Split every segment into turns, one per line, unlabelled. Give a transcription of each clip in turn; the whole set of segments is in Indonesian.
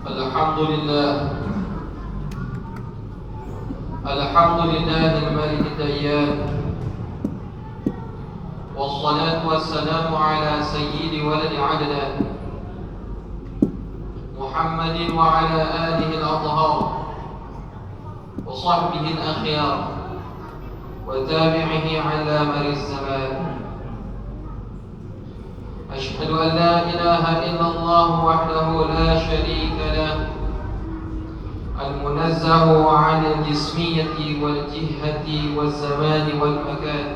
الحمد لله الحمد لله الملك الديان، والصلاة والسلام على سيد ولد عدنان محمد وعلى آله الأطهار وصحبه الأخيار وتابعه على مر الزمان. أشهد أن لا إله إلا الله وحده لا شريك له، المنزه عن الجسمية والجهة والزمان والمكان.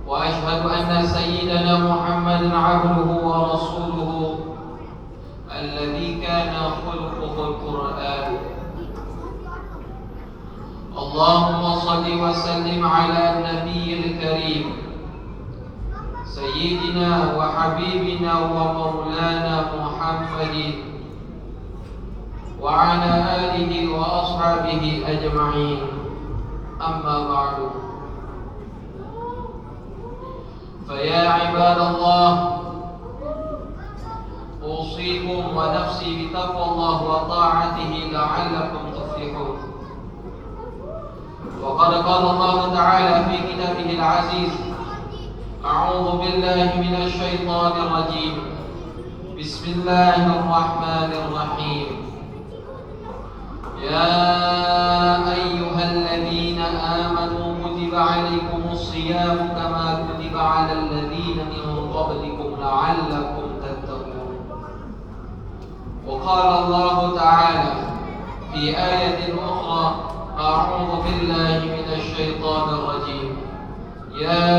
وأشهد أن سيدنا محمد عبده ورسوله الذي كان خلقه القرآن. اللهم صل وسلم على النبي الكريم سيدنا وحبيبنا ومولانا محمد وعلى آله وأصحابه أجمعين. أما بعد، فيا عباد الله، أوصيكم ونفسي بتقوى الله وطاعته لعلكم تفلحون. وقد قال الله تعالى في كتابه العزيز: أعوذ بالله من الشيطان الرجيم، بسم الله الرحمن الرحيم. يا أيها الذين آمنوا كتب عليكم الصيام كما كتب على الذين من قبلكم لعلكم تتقون. وقال الله تعالى في آية أخرى: أعوذ بالله من الشيطان الرجيم، يا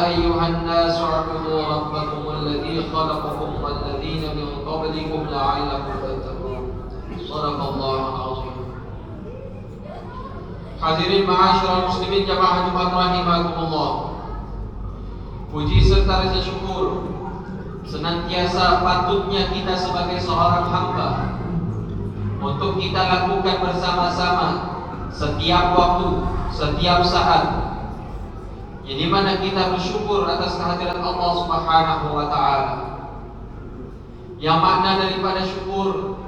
أيها الناس اعبدوا ربكم الذي خلقكم والذين من قبلكم لعلكم تتقون. صدق الله العظيم. Hadirin ma'asyiral muslimin jamaah Jumat rahimakumullah. Puji serta rasa syukur senantiasa patutnya kita sebagai seorang hamba untuk kita lakukan bersama-sama setiap waktu, setiap saat, yang dimana kita bersyukur atas kehadiran Allah Subhanahu wa ta'ala. Yang makna daripada syukur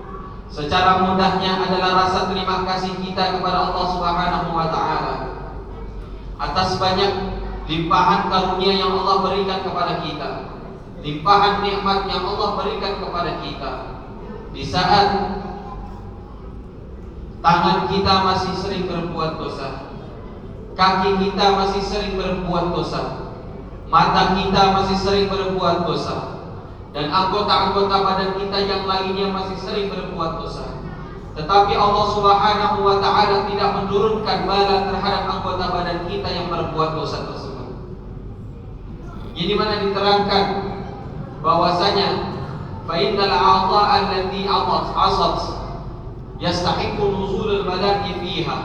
secara mudahnya adalah rasa terima kasih kita kepada Allah Subhanahu wa ta'ala atas banyak limpahan karunia yang Allah berikan kepada kita, limpahan nikmat yang Allah berikan kepada kita di saat tangan kita masih sering berbuat dosa, kaki kita masih sering berbuat dosa, mata kita masih sering berbuat dosa, dan anggota-anggota badan kita yang lainnya masih sering berbuat dosa. Tetapi Allah Subhanahu wa ta'ala tidak menurunkan bala terhadap anggota badan kita yang berbuat dosa tersebut. Ini mana diterangkan bahwasanya fa innal a'dha'a allati asat yastahiqu nuzulul malaki fiha.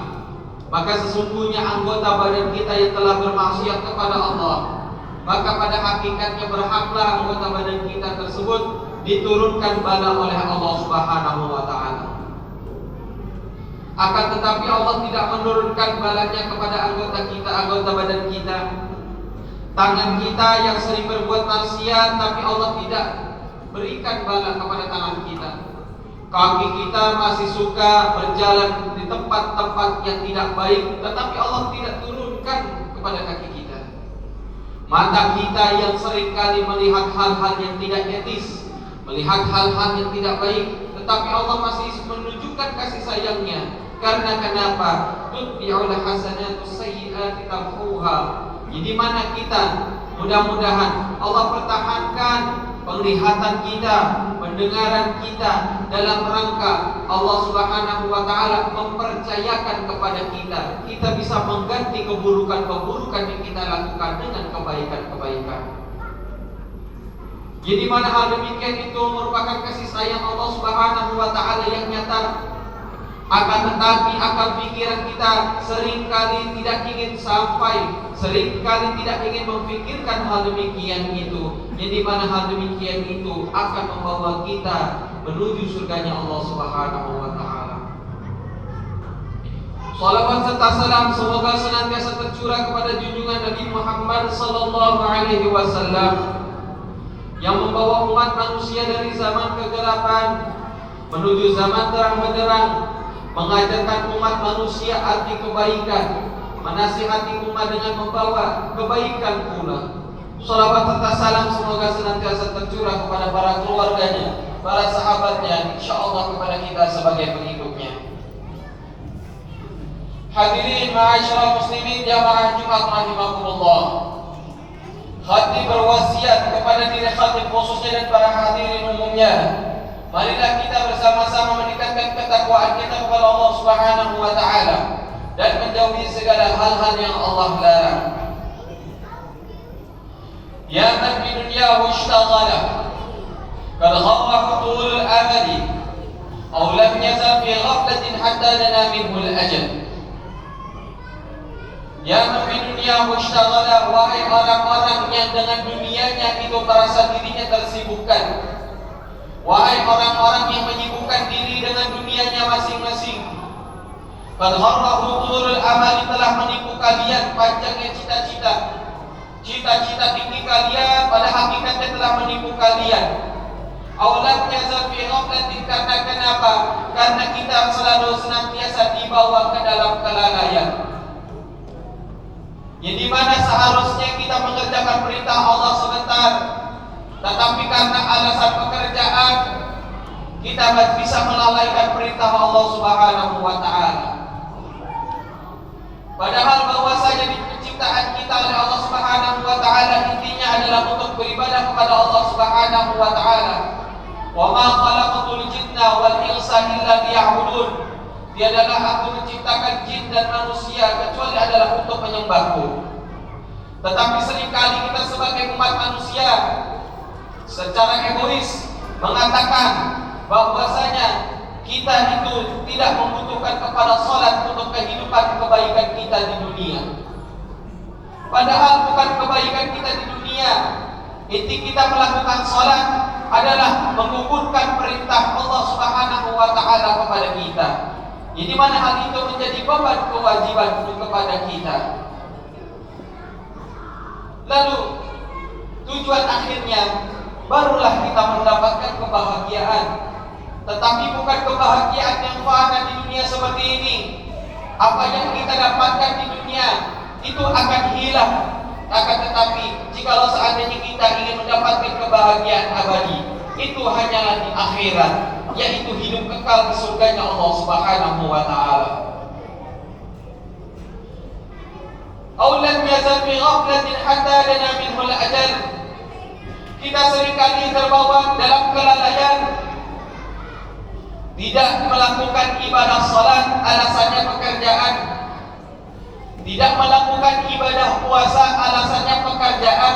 Maka sesungguhnya anggota badan kita yang telah bermaksiat kepada Allah, maka pada hakikatnya berhaklah anggota badan kita tersebut diturunkan bala oleh Allah Subhanahu wa ta'ala. Akan tetapi Allah tidak menurunkan balanya kepada anggota kita, anggota badan kita. Tangan kita yang sering berbuat maksiat, tapi Allah tidak berikan bala kepada tangan kita. Kaki kita masih suka berjalan di tempat-tempat yang tidak baik, tetapi Allah tidak turunkan kepada kaki kita. Mata kita yang sering kali melihat hal-hal yang tidak etis, melihat hal-hal yang tidak baik, tetapi Allah masih menunjukkan kasih sayangnya. Karena kenapa? Tutbi'ul hasanatus sayyi'ati tamhuha. Jadi mana kita mudah-mudahan Allah pertahankan penglihatan kita, pendengaran kita dalam rangka Allah Subhanahu wa ta'ala mempercayakan kepada kita, kita bisa mengganti keburukan-keburukan yang kita lakukan dengan kebaikan-kebaikan. Jadi mana hal demikian itu merupakan kasih sayang Allah Subhanahu wa ta'ala yang nyata. Akan tetapi akal pikiran kita seringkali tidak ingin sampai, seringkali tidak ingin memfikirkan hal demikian itu. Jadi mana hal demikian itu akan membawa kita menuju surganya Allah Subhanahu wa ta'ala. Salawat serta salam semoga senantiasa tercurah kepada junjungan Nabi Muhammad sallallahu alaihi wasallam, yang membawa umat manusia dari zaman kegelapan menuju zaman terang benderang, mengajarkan umat manusia arti kebaikan, menasihati umat dengan membawa kebaikan pula. Salawat serta salam semoga senantiasa tercurah kepada para keluarganya, para sahabatnya, insyaallah kepada kita sebagai pengikutnya. Hadirin ma'asyiral muslimin jamaah Jumat rahimakumullah. Khatib berwasiat kepada diri khatib khususnya dan para hadirin umumnya. Marilah kita bersama-sama meningkatkan ketakwaan kita kepada Allah Subhanahu wa taala dan menjauhi segala hal-hal yang Allah larang. Ya man bi dunyahu ishtaghala qad gharrahu tulul amali aw lam yazal fi ghaflatin hatta dana minhu al-ajal. Ya man bi dunyahu ishtaghala, wahai orang-orang yang dengan dunianya itu merasa dirinya tersibukkan, wahai orang-orang yang menyibukkan diri dengan dunianya masing-masing. Qad gharrahu tulul amali, telah menipu kalian panjangnya cita-cita. Cita-cita tinggi kalian pada hakikatnya telah menipu kalian. Aulam yazal fi ghaflatin, karena kenapa? Karena kita selalu senantiasa dibawa ke dalam kelalaian. Yang dimana seharusnya kita mengerjakan perintah Allah sebentar, tetapi karena alasan pekerjaan kita bisa melalaikan perintah Allah Subhanahu wa taala. Padahal bahwasanya di penciptaan kita oleh Allah Subhanahu wa taala intinya adalah untuk beribadah kepada Allah Subhanahu wa taala. Wa ma khalaqatul jinna wal insa illa liya'budun. Tiadalah aku menciptakan jin dan manusia kecuali adalah untuk menyembahku. Tetapi seringkali kita sebagai umat manusia secara egois mengatakan bahwasanya kita itu tidak membutuhkan kepada salat untuk kehidupan kebaikan kita di dunia. Padahal bukan kebaikan kita di dunia. Inti kita melakukan salat adalah menggugurkan perintah Allah Subhanahu wa taala kepada kita. Jadi mana hal itu menjadi beban kewajiban kepada kita. Lalu tujuan akhirnya barulah kita mendapatkan kebahagiaan. Tetapi bukan kebahagiaan yang fana di dunia seperti ini. Apa yang kita dapatkan di dunia itu akan hilang. Akan tetapi jikalau seandainya kita ingin mendapatkan kebahagiaan abadi, itu hanyalah di akhirat, yaitu hidup kekal di surganya Allah Subhanahu wa taala. Aw lam yazal fi ghaflatin hatta lana minhu al-ajal. Kita seringkali terbawa dalam kelalaian, tidak melakukan ibadah salat alasannya pekerjaan, tidak melakukan ibadah puasa alasannya pekerjaan,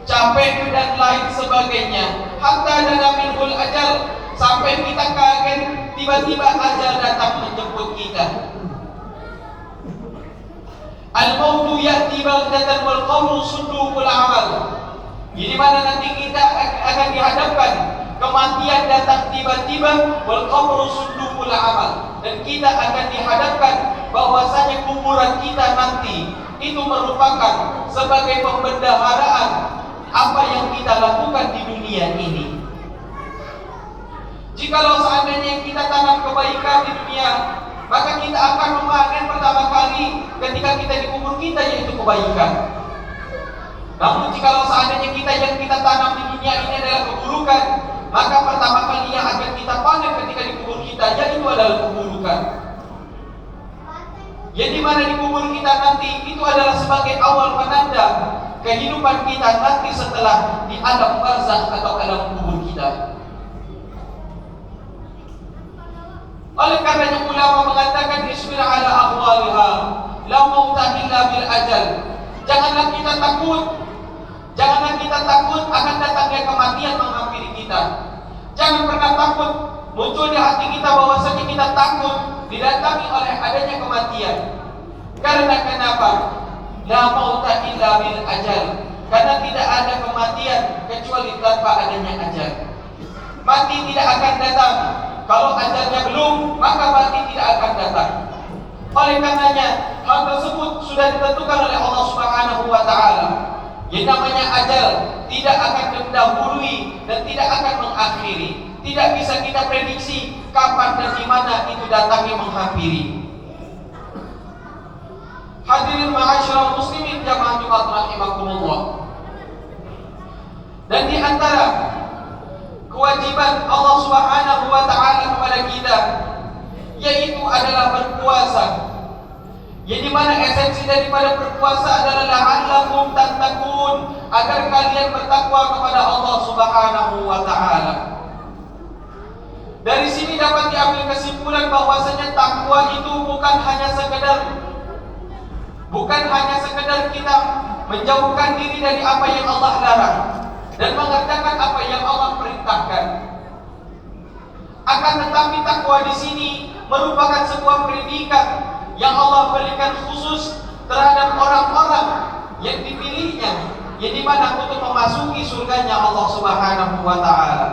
capek dan lain sebagainya. Hatta dana minhul ajal, sampai kita kaget tiba-tiba ajal datang menjemput kita. Al-mautu ya'ti baghtatan wal qabru sunduqul amal. Di mana nanti kita akan dihadapkan, kematian datang tiba-tiba, wal qabru sunduqul amal, dan kita akan dihadapkan bahwasanya kuburan kita nanti itu merupakan sebagai pembendaharaan apa yang kita lakukan di dunia ini. Jikalau seandainya kita tanam kebaikan di dunia, maka kita akan memanen pertama kali ketika kita dikubur kita, yaitu kebaikan. Namun jikalau seandainya yang kita tanam di dunia ini adalah keburukan, maka pertama kali yang akan kita panen ketika dikubur kita, yaitu adalah keburukan. Yang dimana dikubur kita nanti itu adalah sebagai awal penanda kehidupan kita nanti setelah di alam barzakh atau alam kubur kita. Oleh karenanya ulama mengatakan isbir ala ahwaliha la mauta illa bil ajal. Janganlah kita takut akan datangnya kematian menghampiri kita. Jangan pernah takut muncul di hati kita bahwasanya kita takut didatangi oleh adanya kematian. Karena kenapa? La mauta illa bil ajal. Karena tidak ada kematian kecuali tanpa adanya ajal. Mati tidak akan datang. Kalau ajalnya belum, maka mati tidak akan datang. Oleh karenanya, hal tersebut sudah ditentukan oleh Allah Subhanahu wa taala. Yang namanya ajal tidak akan mendahului dan tidak akan mengakhiri. Tidak bisa kita prediksi kapan dan di mana itu datangnya menghampiri. Hadirin ma'asyiral muslimin jamaah Jumat rahimakumullah. Dan di antara kewajiban Allah Subhanahu wa taala kepada kita yaitu adalah berpuasa. Yang dimana esensi daripada berpuasa adalah la'allakum tattaqun, agar kalian bertakwa kepada Allah Subhanahu wa taala. Dari sini dapat diambil kesimpulan bahwasanya takwa itu bukan hanya sekedar kita menjauhkan diri dari apa yang Allah larang dan mengerjakan apa yang Allah perintahkan. Akan tetapi takwa di sini merupakan sebuah predikat yang Allah berikan khusus terhadap orang-orang yang dipilihnya, yang dimana untuk memasuki surganya Allah Subhanahu wa taala.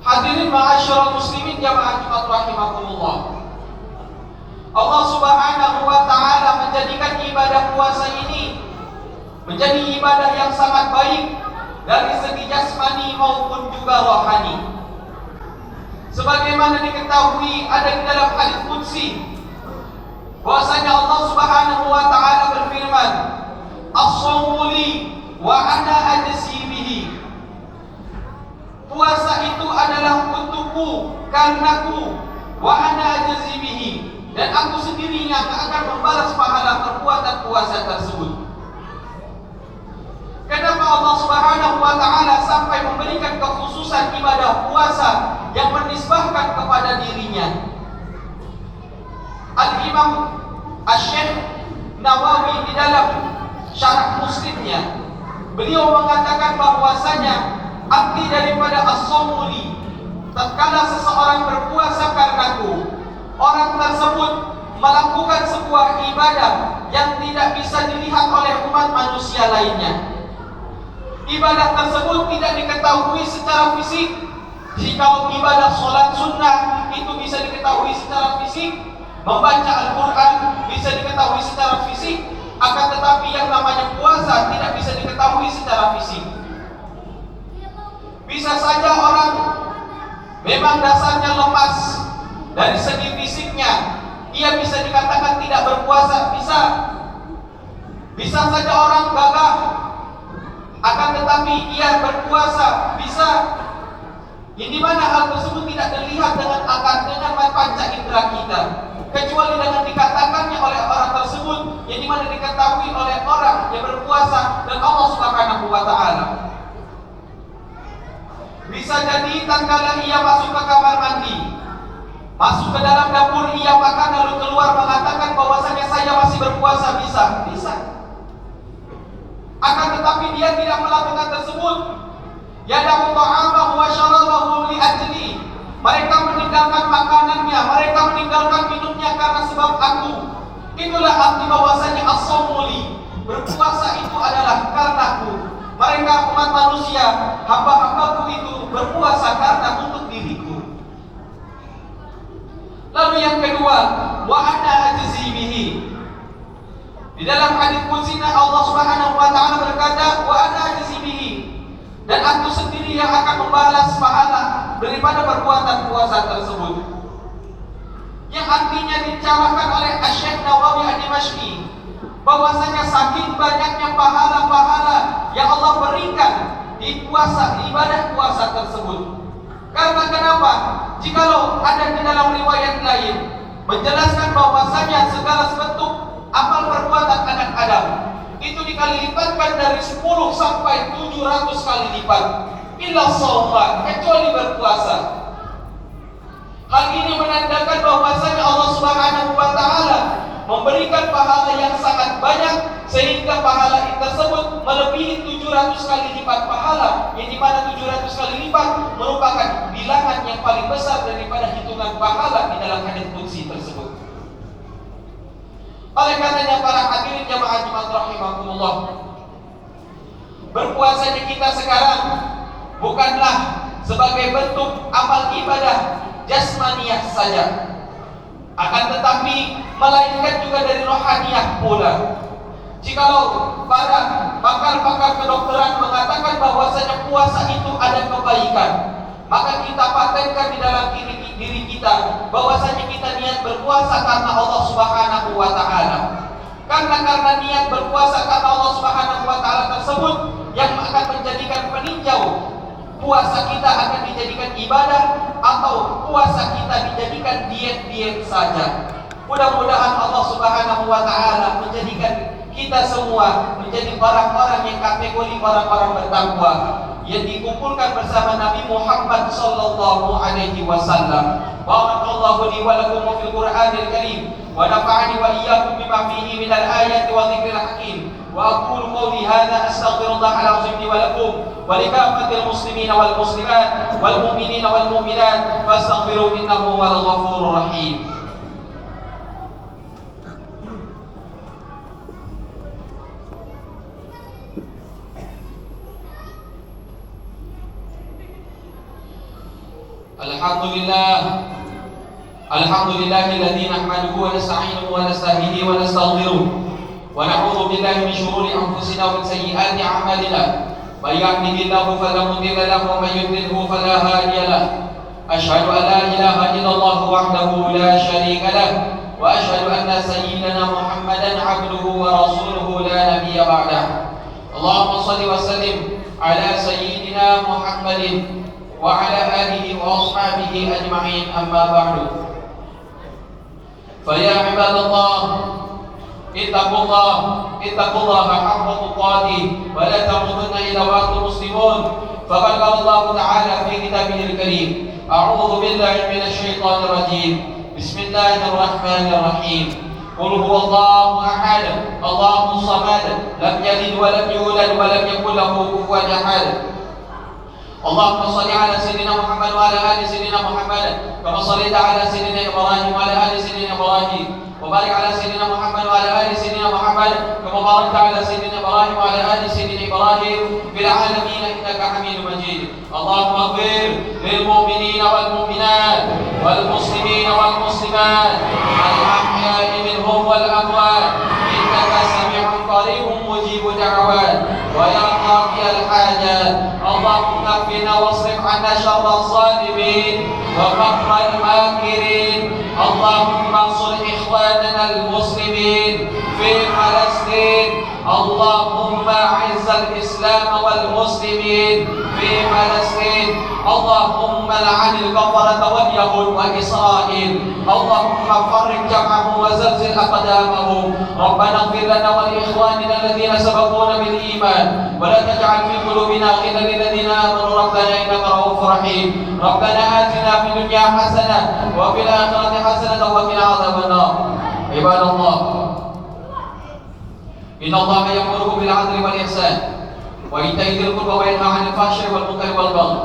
Hadirin ma'asyiral muslimin jamaah Jumat rahimakumullah. Allah Subhanahu wa taala menjadikan ibadah puasa ini menjadi ibadah yang sangat baik dari segi jasmani maupun juga rohani. Sebagaimana diketahui ada di dalam hadis qudsi bahwasanya Allah Subhanahu wa taala berfirman, "As-shaumu li wa ana ajzi bihi." Puasa itu adalah untukku, karenaku, wa ana ajzi bihi, dan aku sendiri yang akan membalas pahala perbuatan puasa tersebut. Kenapa Allah Subhanahu wa taala sampai memberikan kekhususan ibadah puasa yang menisbahkan kepada dirinya? Al-Imam Asy-Syaikh Nawawi di dalam syarah Muslimnya, beliau mengatakan bahwasanya arti daripada as-shaumu li, tatkala seseorang berpuasa karenaku, orang tersebut melakukan sebuah ibadah yang tidak bisa dilihat oleh umat manusia lainnya. Ibadah tersebut tidak diketahui secara fisik. Jika ibadah sholat sunnah itu bisa diketahui secara fisik, membaca Al-Quran bisa diketahui secara fisik, akan tetapi yang namanya puasa tidak bisa diketahui secara fisik. Bisa saja orang memang dasarnya lepas dari segi fisiknya, ia bisa dikatakan tidak berpuasa, bisa saja orang gagah, akan tetapi ia berpuasa, bisa. Yang dimana hal tersebut tidak terlihat dengan panca indera kita, kecuali dengan dikatakannya oleh orang tersebut, yang dimana diketahui oleh orang yang berpuasa dan Allah Subhanahu wa taala. Bisa jadi tatkala ia masuk ke kamar mandi, masuk ke dalam dapur, ia makan lalu keluar mengatakan bahwasanya saya masih berpuasa, bisa. Akan tetapi dia tidak melakukan tersebut. Yada'u ta'amahu wa syarabahu li ajli. Mereka meninggalkan makanannya, mereka meninggalkan minumnya karena sebab aku. Itulah arti bahwasanya as-shaumu li, berpuasa itu adalah karenaku. Mereka umat manusia, hamba-hambaku itu berpuasa karena untuk diriku. Lalu yang kedua, wa ana ajzi bihi. Di dalam hadis qudsi Allah Subhanahu wa taala berkata, wa ana ajzi bihi, dan aku sendiri yang akan membalas pahala daripada perbuatan puasa tersebut. Yang artinya dicarakan oleh Asy-Syaikh Nawawi Ad-Dimashqi bahwasanya saking banyaknya pahala-pahala yang Allah berikan di puasa, di ibadah puasa tersebut. Karena kenapa? Jikalau ada di dalam riwayat lain menjelaskan bahwasanya segala bentuk amal perbuatan anak Adam itu dikali lipatkan dari 10 sampai 700 kali lipat, illa shauma, kecuali berpuasa. Hal ini menandakan bahwasanya Allah Subhanahu wa taala memberikan pahala yang sangat banyak, sehingga pahala tersebut melebihi 700 kali lipat pahala, yang dimana 700 kali lipat merupakan bilangan yang paling besar daripada hitungan pahala di dalam hadis qudsi tersebut. Oleh karenanya para hadirin jamaah Jumat rahimakumullah, berpuasanya kita sekarang bukanlah sebagai bentuk amal ibadah jasmaniyah saja, akan tetapi melainkan juga dari rohaniyah pula. Jikalau para pakar-pakar kedokteran mengatakan bahwasanya puasa itu ada kebaikan, maka kita patenkan di dalam diri kita bahwasanya kita niat berpuasa karena Allah Subhanahu wa taala. Karena niat berpuasa karena Allah Subhanahu wa taala tersebut yang akan menjadikan peninjau puasa kita akan dijadikan ibadah atau puasa kita dijadikan diet-diet saja. Mudah-mudahan Allah Subhanahu wa taala menjadikan kita semua menjadi orang-orang yang kategori orang-orang bertakwa yang dikumpulkan bersama Nabi Muhammad sallallahu alaihi wasallam. Barakallahu li wa lakum fil Qur'anil Karim wa nafa'ani wa iyyakum bima fihi minal ayati wa dzikril hakim. Wa aqulu qawli hadza astaghfirullahal azim li wa lakum wa li kafatil muslimina wal muslimat wal mu'minina wal mu'minat fastaghfiruhu innahu huwal ghafurur rahim. Alhamdulillahilladzi nahmaduhu wa nasta'inuhu wa nasta'hidihi wa nastaghfiruh wa na'udzu billahi min shururi anfusina wa min sayyiati a'malina may yahdihillahu fala mudilla lahu wa may yudlilhu fala hadiya lahu asyhadu an la ilaha illallah wahdahu la syarika lahu wa asyhadu anna sayyidana Muhammadan 'abduhu wa rasuluhu la nabiyya ba'dahu. Allahumma shalli wa sallim ala sayyidina Muhammadin wa ala alihi wa ashabihi ajma'in, amma ba'du. Fa ya ibadallah ittaqullaha haqqa tuqatih wa la tamutunna illa wa antum muslimun. Faqad qala Allah ta'ala fi kitabihil karim, a'udzu billahi minasy syaithanir rajim. Bismillahirrahmanirrahim. Qul huwallahu ahad, Allahus samad, lam yalid wa lam yulad wa lam yakul lahu kufuwan ahad. Allahumma shalli ala sayyidina Muhammad wa ala ali sayyidina Muhammad kama shallaita ala sayyidina Ibrahim wa ala ali sayyidina Ibrahim wa barik ala sayyidina Muhammad wa ala ali sayyidina Muhammad kama barakta ala sayyidina Ibrahim wa ala ali sayyidina Ibrahim fil alamin innaka Hamidum Majid. Allahumma ighfir lil mu'minina wal mu'minat wal muslimina wal muslimat al ahya'i minhum wal amwat innaka sami'un qaribun mujibud da'awat wa ya qadiyal hajat. Allahumma qina wasrif 'anna syarral zalimin wa makral makirin. Allahumma ansur ikhwanana al-muslimin fi Palestin. Allahumma a'izzal Islam wal muslimin fi Palestin. Allahumma la'anil kafarata wal yahud wa Israel. Allahumma farriq jam'ahum wa zalzil aqdamahum. Rabbana ighfir lana wa li ikhwanina alladhina sabaquna bil iman wa la taj'al fi qulubina ghillan lil ladzina amanu rabbana innaka ra'ufur rahim. Rabbana atina fid dunya hasanah wa fil akhirati hasanah wa qina adzaban nar. Ibadallah, inna Allaha ya'muru bil 'adli wal ihsan wa ita'i dzil qurba wa yanha 'anil fahsya'i wal munkari wal baghi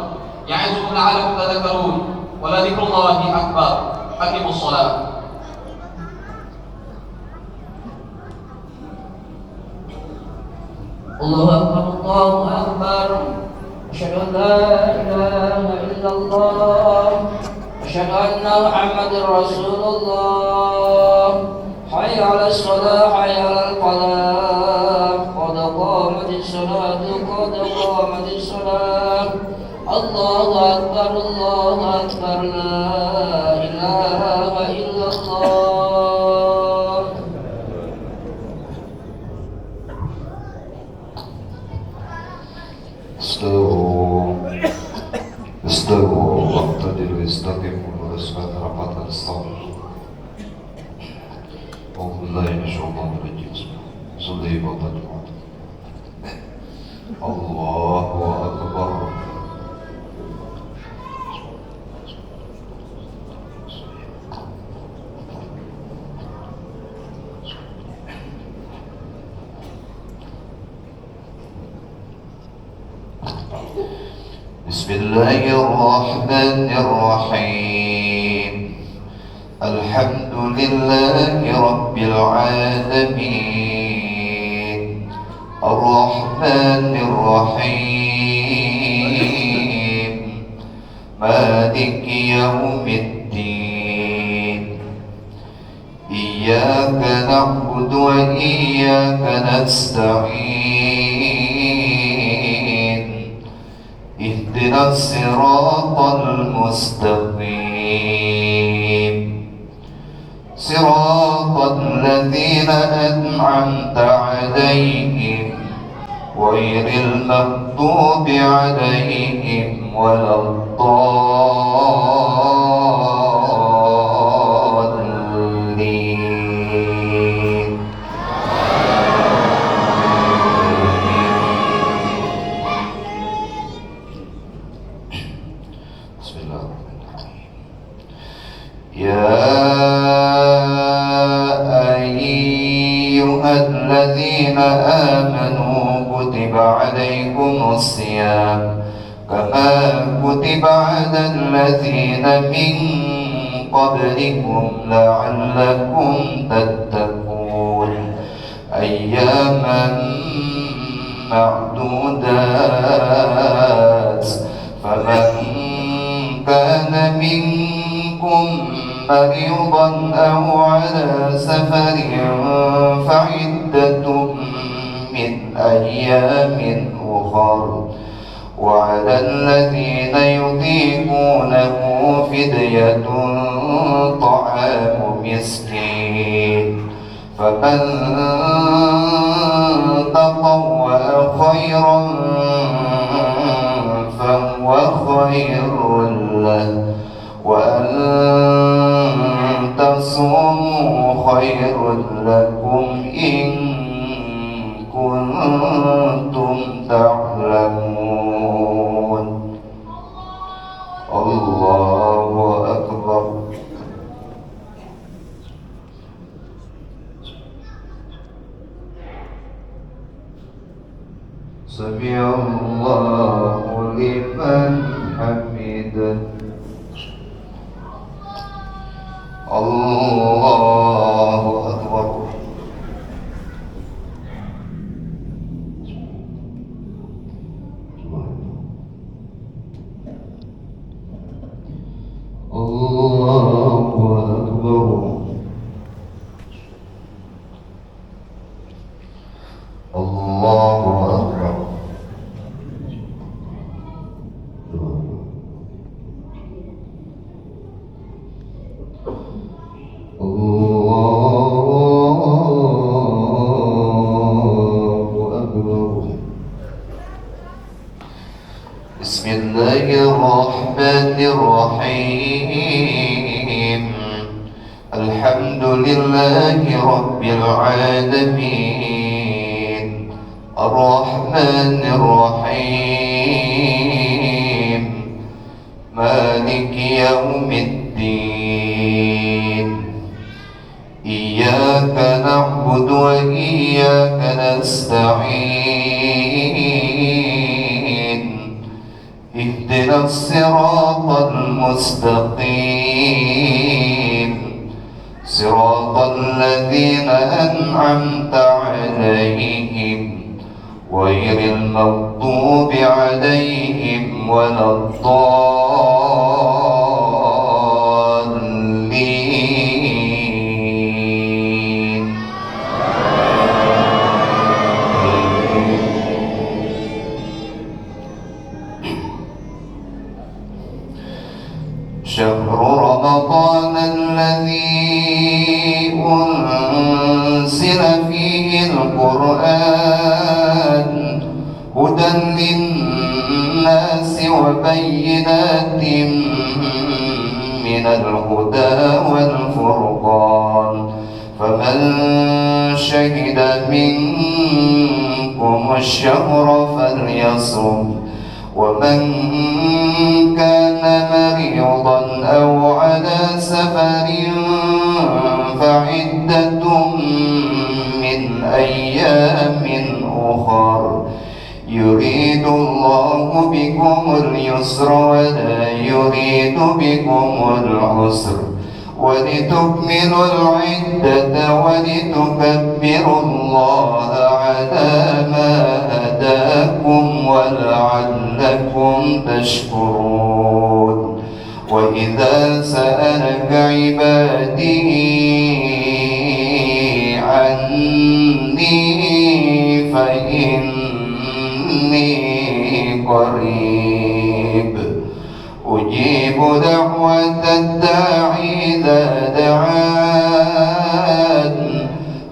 ya'izukum la'allakum tadhakkarun wa la dzikrullahi akbar. Aqimus shalah.
Allahu akbar, Allahu akbar. Asyhadu an la ilaha illallah, asyhadu anna Muhammadar Rasulullah. Hayya 'alas shalah, hayya 'alal falah. Qad qamatis salatu, qad qamatis salah. Allahu akbar, Allahu akbar. La ilaha illallah.
استووا واعتدلوا استقيموا والأسفل رفعت الصوت. أعوذ بالله من الشيطان الرجيم. صلي وسلم. الله أكبر. بسم الله الرحمن الرحيم. الحمد لله رب العالمين. الرحمن الرحيم. مالك يوم الدين. إياك نعبد نعبد وإياك نستعين اهدنا الصراط المستقيم صراط الذين أنعمت عليهم غير المغضوب عليهم ولا الضالين. بسم الله الرحمن الرحيم. يا أيها الذين آمنوا كتب عليكم الصيام كما كتب على الذين من قبلكم لعلكم تتقون أياما معدودات فمن كان منكم مريضا أو على سفر فعدة من أيام أخر وعلى الذين يطيقونه فدية طعام مسكين فمن تطوع خيرا فهو خير له وأن تصوموا خير لكم إن كنتم تعلمون. الله أكبر. سمع الله لمن حمده. الله أكبر. الله أكبر. الله أكبر. بسم الله الرحمن الرحيم. الحمد لله رب العالمين الرحمن الرحيم مالك يوم الدين إياك نعبد وإياك نستعين اهدنا الصراط المستقيم صراط الذين أنعمت عليهم غير المغضوب عليهم ولا الضالين. شهر رمضان الذي أنزل فيه القرآن هدى للناس وبينات من الهدى والفرقان فمن شهد منكم الشهر فليصم ومن كان مريضا أو على سفر فعدة من أيام أخر يريد الله بكم اليسر ولا يريد بكم العسر ولتكملوا العدة ولتكبروا الله على ما هداكم ولعلكم تشكرون. وإذا سألك عبادي عني فإني قريب أجيب دعوة الداعي إذا دعان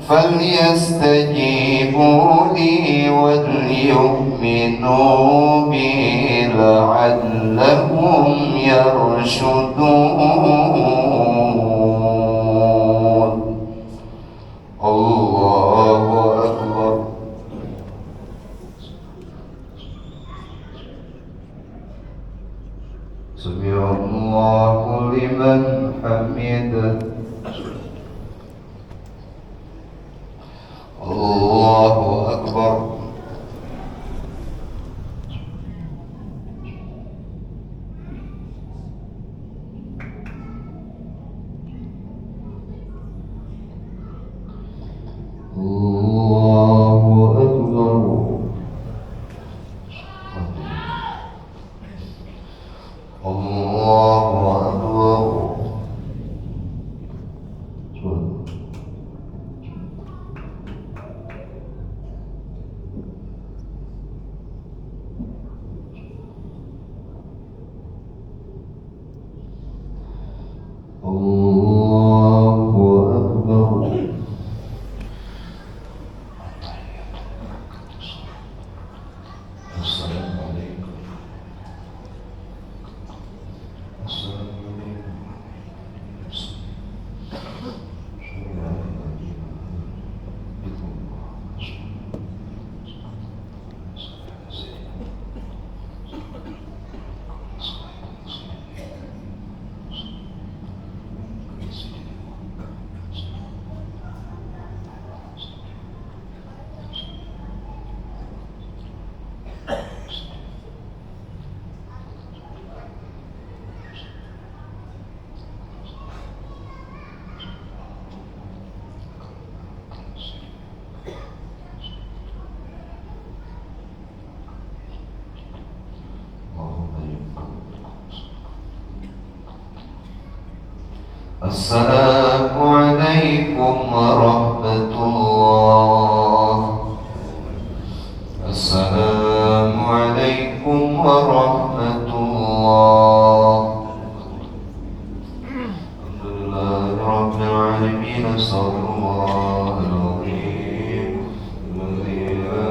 فليستجيبوا لي وليؤمنوا بي لعلهم يرشدون. الله أكبر. سمع الله لمن حمده. الله أكبر. الله أكبر. الله أكبر. الله أكبر. السلام عليكم. السلام عليكم. السلام عليكم ورحمة الله. السلام عليكم ورحمة الله. الحمد لله رب العالمين. أستغفر الله العظيم الذي لا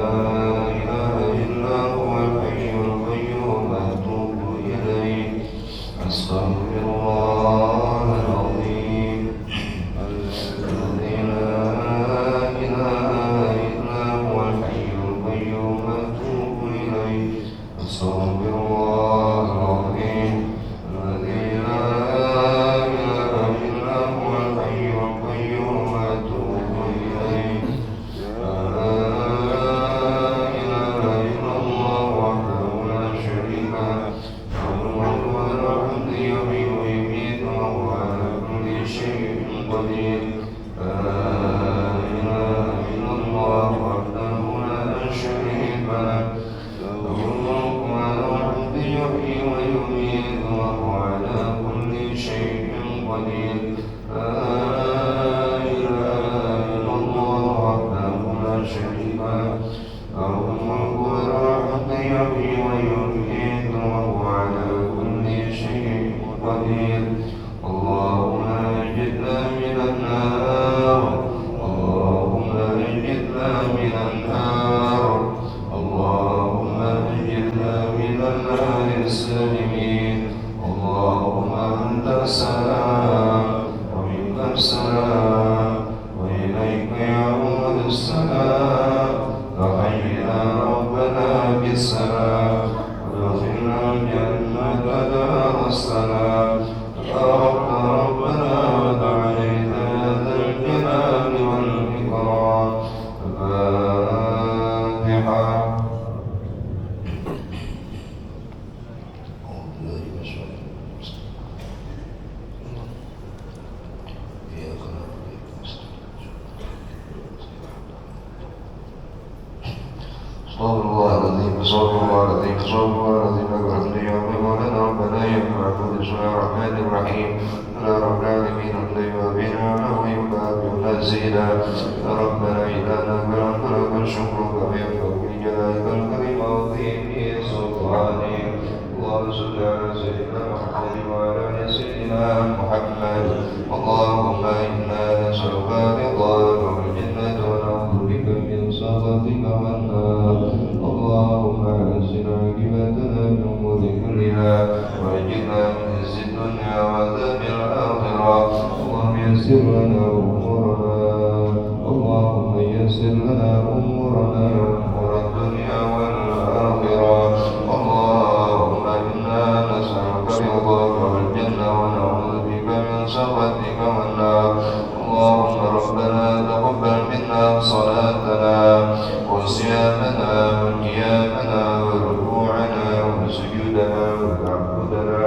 إله إلا هو الحي القيوم أتوب إليه. أستغفر الله العظيم الذي لا إله إلا هو الحي القيوم أتوب إليه. أستغفر الله العظيم الذي لا إله إلا هو الحي القيوم أتوب إليه. لا إله إلا الله وحده لا شريك له له الملك وله الحمد يحيي ويميت وهو على كل شيء قدير. لا إله إلا الله وحده لا شريك له له الملك وله الحمد يحيي ويميت وهو على كل شيء قدير. لا إله إلا الله وحده لا شريك له له الملك وله الحمد يحيي ويميت وهو على كل شيء قدير. اللهم أجرنا من النار. اللهم أجرنا من النار. اللهم أجرنا من النار السالمين. اللهم أنت السلام ومنك السلام وإليك يعود السلام. فحينا ربنا بالسلام وادخلنا الجنة دار السلام. تبارك ربنا وتعاليت يا ذا الجلال والإكرام. الفاتحة. صلى الله العظيم. صلى الله العظيم. صلى الله العظيم. أكبر يا مولانا ربنا يا معبود بسم الله الرحمن الرحيم. الحمد لله رب العالمين. الذي وبنا له يبقى نسينا ربنا إنك لك الشكر كما ينبغي لجلالك الكريم وعظيم سلطانك اللهم صل على سيدنا محمد وعلى آل سيدنا محمد اللهم إنا نسألك رضاك والجنة ونعوذ بك من سخطك والنار اللهم أحسن عاقبتنا في الأمور كلها وأجرنا من خزي الدنيا وعذاب الآخرة اللهم يسر لنا أمورنا اللهم يسر لنا أمورنا أمور الدنيا والآخرة اللهم إنا نسألك رضاك والجنة ونعوذ بك من سخطك والنار اللهم ربنا تقبل منا صلاتنا وصيامنا وقيامنا وركوعنا وسجودنا وتعبدنا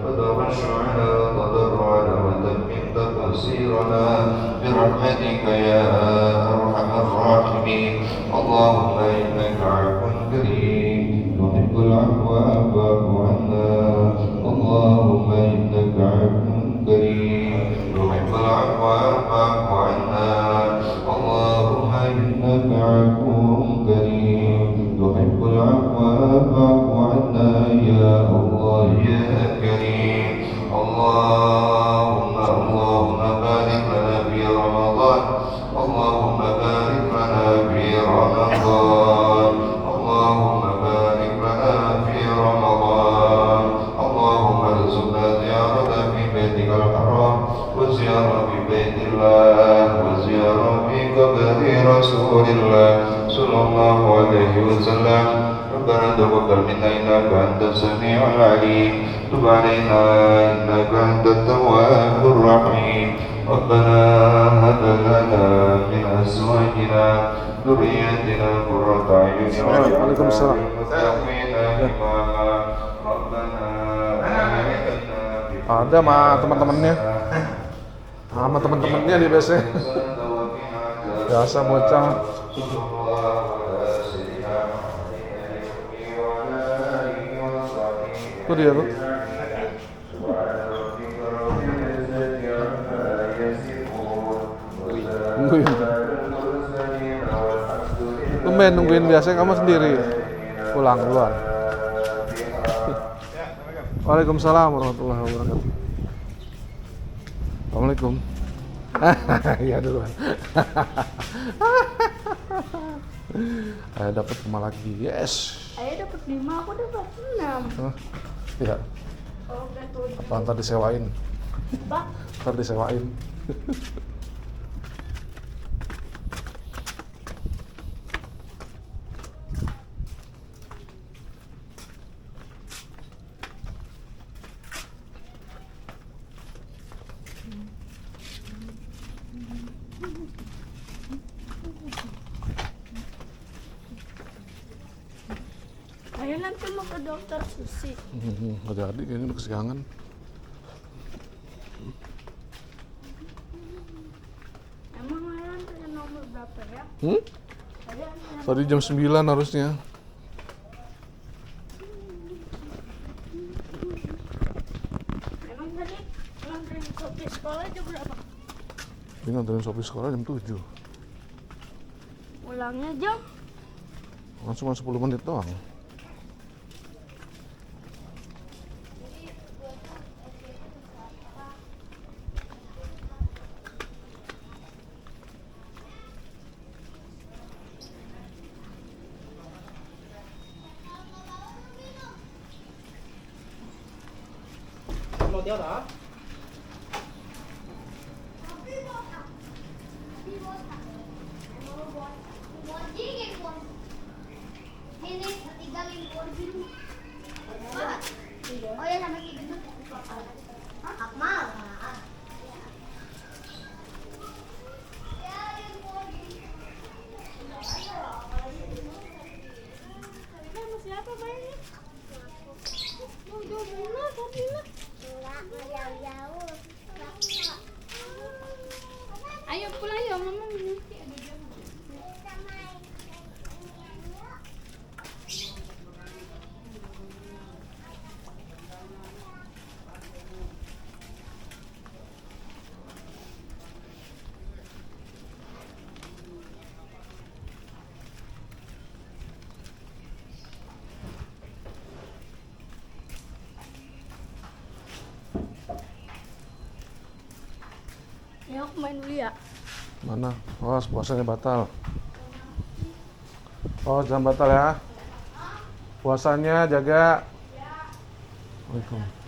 وتخشعنا وتضرعنا وتمم تقصيرنا برحمتك يا أرحم الراحمين اللهم إنك عفو كريم تحب العفو فاعف عنا اللهم إنك عفو كريم تحب العفو فاعف عنا اللهم إنك عفو كريم تحب العفو فاعف عنا يا الله يا كريم اللهم بارك لنا في رمضان اللهم بارك لنا في رمضان اللهم بارك لنا في رمضان اللهم ارزقنا زيارة في بيتك الحرام وزيارة في بيت الله وزيارة في قبر رسول الله صلى الله عليه وسلم ربنا تقبل منا إنك أنت السميع العليم تب علينا إنك أنت التواب الرحيم ربنا هب لنا من أزواجنا ذريتنا قرة أعين
وعليكم السلام. Ada sama teman-temannya, di BC. Biasa bocah. Itu dia tuh. Nungguin biasanya kamu sendiri pulang duluan. Waalaikumsalam warahmatullahi wabarakatuh. Assalamualaikum. Iya duluan. Ayah dapat rumah lagi, yes.
Ayah dapat 5, aku dapat 6.
Iya.
Oh, betul.
Apa ntar disewain?
Pak,
Ntar disewain.
ayah nanti mau ke dokter Susi.
Nggak jadi, kayaknya udah kesiangan.
Emang ayah nanti nomor berapa ya? Ayah nanti
Tadi jam 9 harusnya.
emang tadi nganterin kopi sekolah jam berapa?
Ini nganterin Sophie sekolah jam 7.
Pulangnya jam?
Cuma 10 menit doang.
Oh ya sama gitu. Akmal. Sama siapa mainnya? Mau jauh-jauh, enggak jauh-jauh. Ayo pulang ya, mama nanti ada jam. Ya aku main dulu ya.
Mana? Oh, puasanya batal. Oh, jangan batal ya. Puasanya jaga. Waalaikumsalam.